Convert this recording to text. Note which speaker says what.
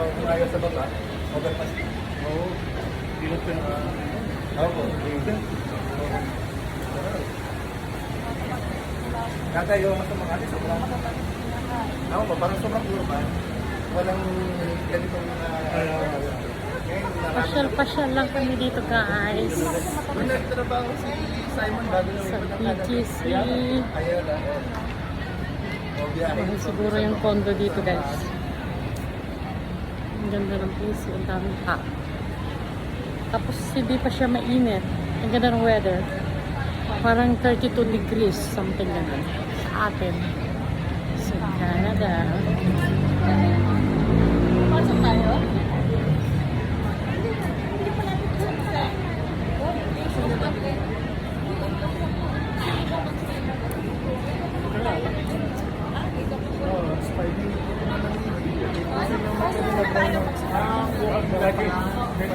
Speaker 1: kung ayaw sa baba, overpass.
Speaker 2: Oo. Bilot ka na.
Speaker 1: Opo. Kata yung mas mga alis, sobrang ako po, parang sobrang urban. Walang ganitong
Speaker 3: Pasyal-pasyal lang kami dito guys.
Speaker 1: kung nagtrabaho si Simon bago yung
Speaker 3: Sa
Speaker 1: ibang
Speaker 3: PGC.
Speaker 1: Ayaw na. O biyahe.
Speaker 3: Mahal siguro yung condo dito guys. Ang ganda ng place. Ang daming tao. Tapos hindi pa siya mainit. Ang ganda ng weather. Parang 32 degrees. Something ganun. Sa atin. Sa Canada. Pasok tayo?
Speaker 2: Spidey.